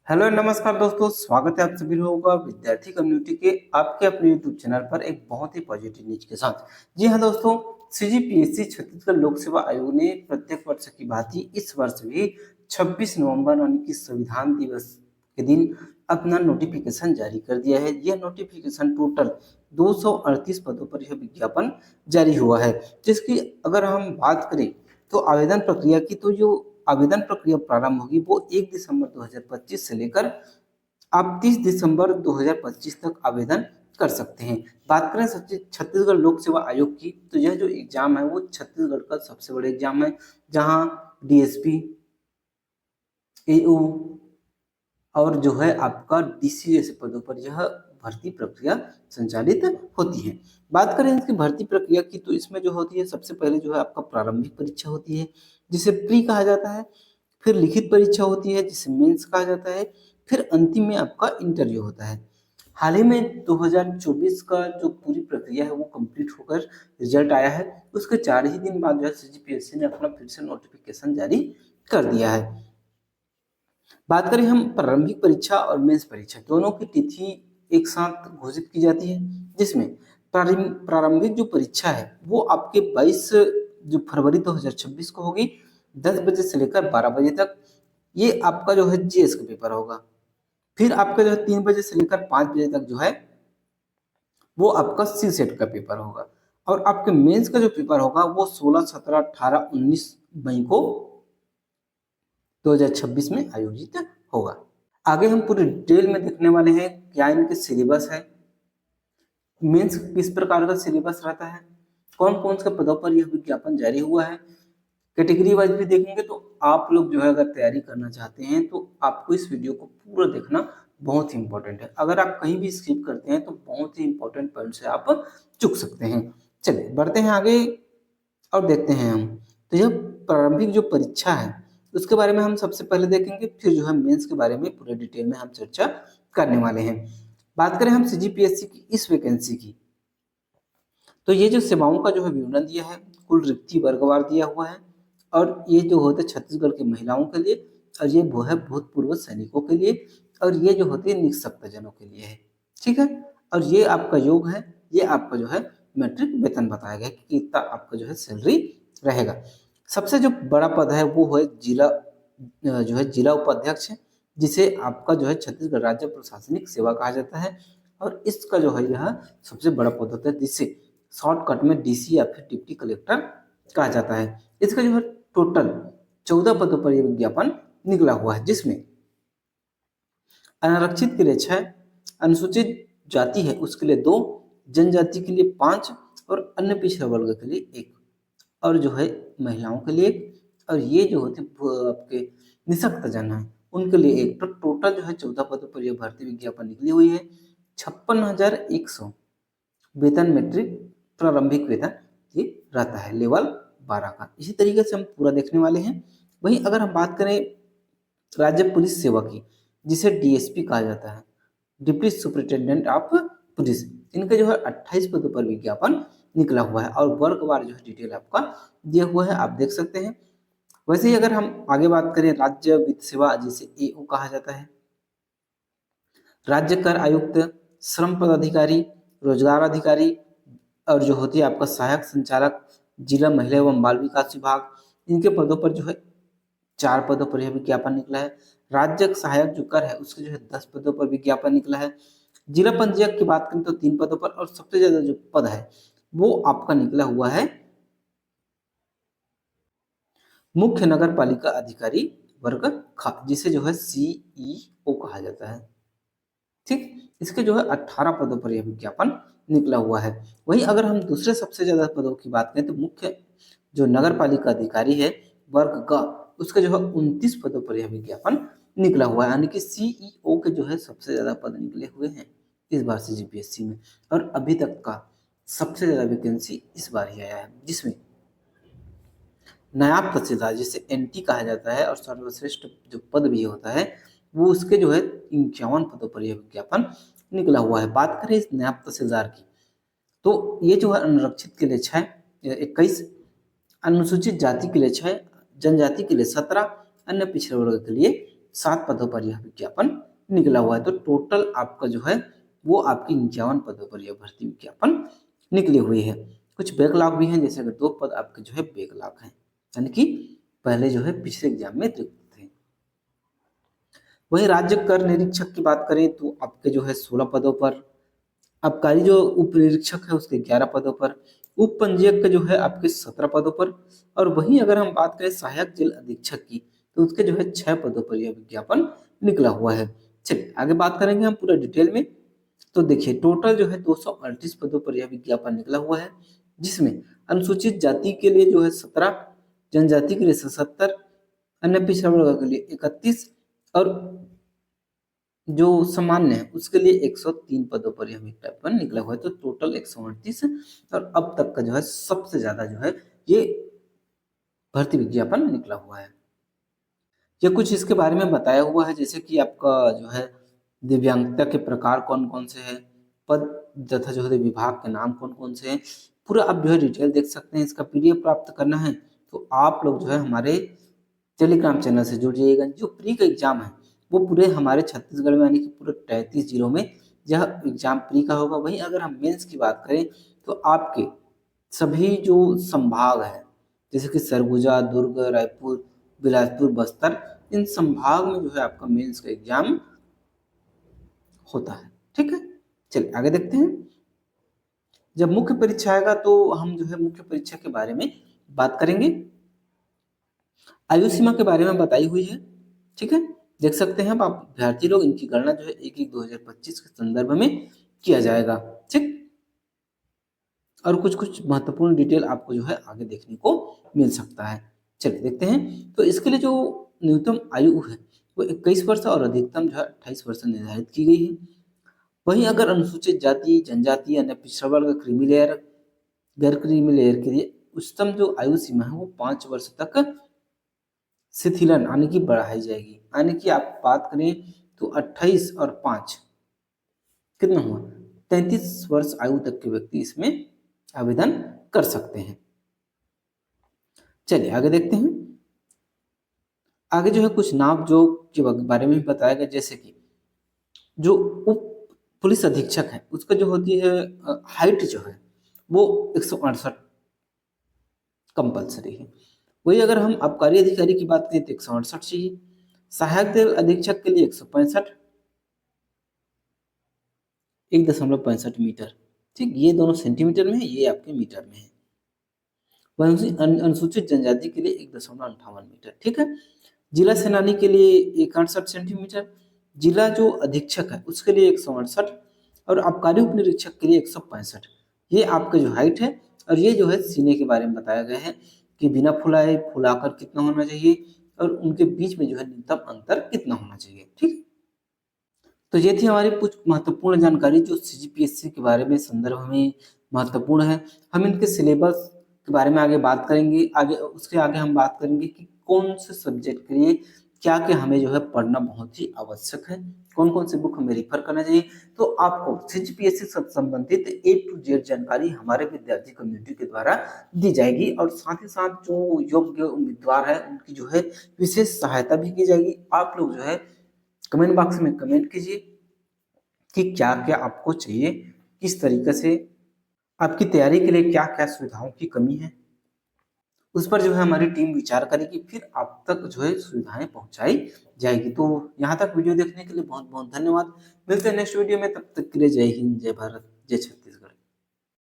Hello नमस्कार दोस्तों, स्वागत है आप सभी लोगों का विद्यार्थी कम्युनिटी के आपके अपने यूट्यूब चैनल पर एक बहुत ही पॉजिटिव न्यूज के साथ। जी हाँ दोस्तों, सीजीपीएससी छत्तीसगढ़ लोक सेवा आयोग ने प्रत्येक वर्ष की भांति इस वर्ष भी 26 नवंबर यानी कि संविधान दिवस के दिन अपना नोटिफिकेशन जारी कर दिया है। यह नोटिफिकेशन टोटल 238 पदों पर यह विज्ञापन जारी हुआ है, जिसकी अगर हम बात करें तो आवेदन प्रक्रिया की, तो जो आवेदन प्रक्रिया प्रारंभ होगी वो 1 दिसंबर 2025 से लेकर आप 30 दिसंबर 2025 तक आवेदन कर सकते हैं। बात करें छत्तीसगढ़ लोक सेवा आयोग की, तो यह जो एग्जाम है वो छत्तीसगढ़ का सबसे बड़ा एग्जाम है, जहां डीएसपी, एओ और जो है आपका डीसी जैसे पदों पर यह भर्ती प्रक्रिया संचालित होती है। बात करें इसकी भर्ती प्रक्रिया की, तो इसमें जो होती है सबसे पहले जो है आपका प्रारंभिक परीक्षा होती है, जिसे प्री कहा जाता है। फिर लिखित परीक्षा होती है, जिसे मेंस कहा जाता है। फिर अंतिम में आपका इंटरव्यू होता है। हाल ही में 2024 का जो पूरी प्रक्रिया है वो कंप्लीट होकर रिजल्ट आया है। उसके 4 ही दिन बाद जो है सीजीपीएससी ने अपना फिर से नोटिफिकेशन जारी कर दिया है। बात करें हम प्रारंभिक परीक्षा और मेंस परीक्षा दोनों की तिथि एक साथ घोषित की जाती है, जिसमें प्रारंभिक जो परीक्षा है वो आपके 22 जो फरवरी 2026 को होगी, 10 बजे से लेकर 12 बजे तक। ये आपका जो है जीएस का पेपर होगा। फिर आपका जो है 3 बजे से लेकर 5 बजे तक जो है वो आपका सी सेट का पेपर होगा। और आपके मेंस का जो पेपर होगा वो 16, 17, 18, 19 मई को 2026 में आयोजित होगा। आगे हम पूरी डिटेल में देखने वाले हैं क्या इनके सिलेबस है, मेंस किस प्रकार का सिलेबस रहता है, कौन कौन से पदों पर यह विज्ञापन जारी हुआ है, कैटेगरी वाइज भी देखेंगे। तो आप लोग जो है अगर तैयारी करना चाहते हैं तो आपको इस वीडियो को पूरा देखना बहुत ही इंपॉर्टेंट है। अगर आप कहीं भी स्किप करते हैं तो बहुत ही इंपॉर्टेंट पॉइंट से आप चूक सकते हैं। चलिए बढ़ते हैं आगे और देखते हैं हम। तो यह प्रारंभिक जो परीक्षा है उसके बारे में हम सबसे पहले देखेंगे, फिर जो है मेंस के बारे में पूरे डिटेल में हम चर्चा करने वाले हैं। बात करें हम सीजीपीएससी की इस वैकेंसी की, तो ये जो सेवाओं का जो है विवरण दिया है, कुल रिक्ति वर्गवार दिया हुआ है। और ये जो होते हैं छत्तीसगढ़ की महिलाओं के लिए, और ये वो है भूतपूर्व सैनिकों के लिए, और ये जो होती है निःशक्त जनों के लिए है। ठीक है। और ये आपका योग है, ये आपका जो है मैट्रिक वेतन बताया गया कि कितना आपका जो है सैलरी रहेगा। सबसे जो बड़ा पद है वो है जिला जो है जिला उपाध्यक्ष है, जिसे आपका जो है छत्तीसगढ़ राज्य प्रशासनिक सेवा कहा जाता है। और इसका जो है यह सबसे बड़ा पद होता है, जिससे शॉर्टकट में डीसी या फिर डिप्टी कलेक्टर कहा जाता है। इसका जो है टोटल 14 पदों पर यह विज्ञापन निकला हुआ है, जिसमें अनारक्षित के लिए 6, अनुसूचित जाति है उसके लिए 2, जनजाति के लिए 5 और अन्य पिछड़ा वर्ग के लिए 1, और जो है महिलाओं के लिए 1, और ये जो होते आपके निःशक्त जन है उनके लिए 1। तो टोटल जो है 14 पदों पर यह भर्ती विज्ञापन निकली हुई है। 56,100 वेतन मैट्रिक प्रारंभिक वेतन ये रहता है लेवल 12 का। इसी तरीके से हम पूरा देखने वाले हैं। वहीं अगर हम बात करें राज्य पुलिस सेवा की, जिसे डीएसपी कहा जाता है, डिप्टी सुपरिटेंडेंट ऑफ पुलिस, इनके जो है 28 पदों पर विज्ञापन निकला हुआ है। और वर्गवार जो है डिटेल आपका दिया हुआ है, आप देख सकते हैं। वैसे ही अगर हम आगे बात करें राज्य वित्त सेवा, जिसे एओ कहा जाता है, राज्य कर आयुक्त, श्रम पदाधिकारी, रोजगार अधिकारी, और जो होती है आपका सहायक संचालक, जिला महिला एवं बाल विकास विभाग, इनके पदों पर जो है 4 पदों पर यह विज्ञापन निकला है। राज्य सहायक जो कर है उसके जो है 10 पदों पर विज्ञापन निकला है। जिला पंजीयक की बात करें तो 3 पदों पर, और सबसे ज्यादा जो पद है वो आपका निकला हुआ है मुख्य नगर पालिका अधिकारी वर्ग ख, जिसे जो है सीईओ कहा जाता है। ठीक। इसके जो है 18 पदों पर यह विज्ञापन निकला हुआ है। वहीं अगर हम दूसरे सबसे ज्यादा पदों की बात करें तो मुख्य जो नगर पालिका अधिकारी है वर्ग ग, उसके जो है 29 पदों पर यह विज्ञापन निकला हुआ है। यानी कि सीईओ के जो है सबसे ज्यादा पद निकले हुए हैं इस बार से जीपीएससी में। और अभी तक का सबसे ज्यादा वैकेंसी इस बार ही आया है, जिसमें नायब तहसीलदार जिसे एनटी कहा जाता है और सर्वश्रेष्ठ जो पद भी होता है वो उसके जो है 51 पदों पर यह विज्ञापन निकला हुआ है। बात करें इस नायब तहसीलदार की, तो ये जो है अनारक्षित के लिए 6, 21, अनुसूचित जाति के लिए 6, जनजाति के लिए 17, अन्य पिछड़े वर्ग के लिए 7 पदों पर यह विज्ञापन निकला हुआ है। तो टोटल आपका जो है वो आपकी 51 पदों पर यह भर्ती विज्ञापन निकली हुई है। कुछ बैकलॉग भी हैं, जैसे अगर 2 पद आपके जो है बैकलॉग हैं, यानी कि पहले जो है पिछले एग्जाम में रिक्त थे। वहीं राज्य कर निरीक्षक की बात करें तो आपके जो है 16 पदों पर, आबकारी जो उप निरीक्षक है उसके 11 पदों पर, उप पंजीयक के जो है आपके 17 पदों पर, और वहीं अगर हम बात करें सहायक जेल अधीक्षक की तो उसके जो है 6 पदों पर यह विज्ञापन निकला हुआ है। चलिए आगे बात करेंगे हम पूरा डिटेल में। तो देखिए टोटल जो है 238 पदों पर यह विज्ञापन निकला हुआ है, जिसमें अनुसूचित जाति के लिए जो है 17, जनजाति के लिए 77, अन्य पिछड़ा वर्ग के लिए 31 और जो सामान्य है उसके लिए 103 पदों पर यह विज्ञापन निकला हुआ है। तो टोटल 138 और अब तक का जो है सबसे ज्यादा जो है ये भर्ती विज्ञापन निकला हुआ है। ये कुछ इसके बारे में बताया हुआ है, जैसे कि आपका जो है दिव्यांगता के प्रकार कौन कौन से हैं, पद तथा जो है विभाग के नाम कौन कौन से हैं, पूरा आप जो है डिटेल देख सकते हैं। इसका पीडीएफ प्राप्त करना है तो आप लोग जो है हमारे टेलीग्राम चैनल से जुड़ जाइएगा। जो प्री का एग्जाम है वो पूरे हमारे छत्तीसगढ़ में यानी कि पूरे 33 जिलों में यह एग्जाम प्री का होगा। वहीं अगर हम मेंस की बात करें तो आपके सभी जो संभाग है, जैसे कि सरगुजा, दुर्ग, रायपुर, बिलासपुर, बस्तर, इन संभाग में जो है आपका मेंस का एग्जाम होता है। ठीक है, चलिए आगे देखते हैं। जब मुख्य परीक्षा आएगा तो हम जो है मुख्य परीक्षा के बारे में बात करेंगे। आयु सीमा के बारे में बताई हुई है। ठीक है, देख सकते हैं आप अभ्यर्थी लोग, इनकी गणना जो है 1/1/2025 के संदर्भ में किया जाएगा। ठीक, और कुछ कुछ महत्वपूर्ण डिटेल आपको जो है आगे देखने को मिल सकता है। चलिए देखते हैं। तो इसके लिए जो न्यूनतम आयु है वो 21 वर्ष और अधिकतम जो है 28 वर्ष निर्धारित की गई है। वहीं अगर अनुसूचित जाति, जनजाति, अन्य पिछड़ा वर्ग, क्रीमी लेयर, गैर क्रीमी लेयर के लिए उच्चतम जो आयु सीमा है वो 5 वर्ष तक शिथिलन यानी कि बढ़ाई जाएगी। यानी कि आप बात करें तो 28 और 5 कितना हुआ, 33 वर्ष आयु तक के व्यक्ति इसमें आवेदन कर सकते हैं। चलिए आगे देखते हैं। आगे जो है कुछ नाप जोख के बारे में भी बताया गया, जैसे कि जो उप पुलिस अधीक्षक है उसका जो होती है हाइट जो है वो 168 कंपल्सरी है। वही अगर हम आबकारी अधिकारी की बात करें तो 168 चाहिए। सहायक जेल अधीक्षक के लिए 165, 1.65 मीटर। ठीक, ये दोनों सेंटीमीटर में है, ये आपके मीटर में है। वहीं अनुसूचित जनजाति के लिए 1.58 मीटर। ठीक है, जिला सेनानी के लिए 168 सेंटीमीटर, जिला जो अधीक्षक है उसके लिए 168 और आबकारी उप निरीक्षक के लिए 165। ये आपका जो हाइट है। और ये जो है सीने के बारे में बताया गया है कि बिना फुलाए, फुलाकर कितना होना चाहिए और उनके बीच में जो है न्यूनतम अंतर कितना होना चाहिए। ठीक, तो ये थी हमारी कुछ महत्वपूर्ण जानकारी जो सीजीपीएससी के बारे में संदर्भ में महत्वपूर्ण है। हम इनके सिलेबस के बारे में आगे बात करेंगे। आगे उसके आगे हम बात करेंगे कि कौन से सब्जेक्ट के लिए क्या क्या हमें जो है पढ़ना बहुत ही आवश्यक है, कौन कौन से बुक हमें रेफर करना चाहिए। तो आपको सीजीपीएससी से संबंधित ए टू जेड जानकारी हमारे विद्यार्थी कम्युनिटी के द्वारा दी जाएगी और साथ ही साथ जो योग्य उम्मीदवार है उनकी जो है विशेष सहायता भी की जाएगी। आप लोग जो है कमेंट बॉक्स में कमेंट कीजिए कि क्या क्या आपको चाहिए, किस तरीके से आपकी तैयारी के लिए क्या क्या सुविधाओं की कमी है, उस पर जो है हमारी टीम विचार करेगी, फिर आप तक जो है सुविधाएं पहुंचाई जाएगी। तो यहाँ तक वीडियो देखने के लिए बहुत बहुत धन्यवाद। मिलते हैं नेक्स्ट वीडियो में, तब तक के लिए जय हिंद, जय भारत, जय छत्तीसगढ़।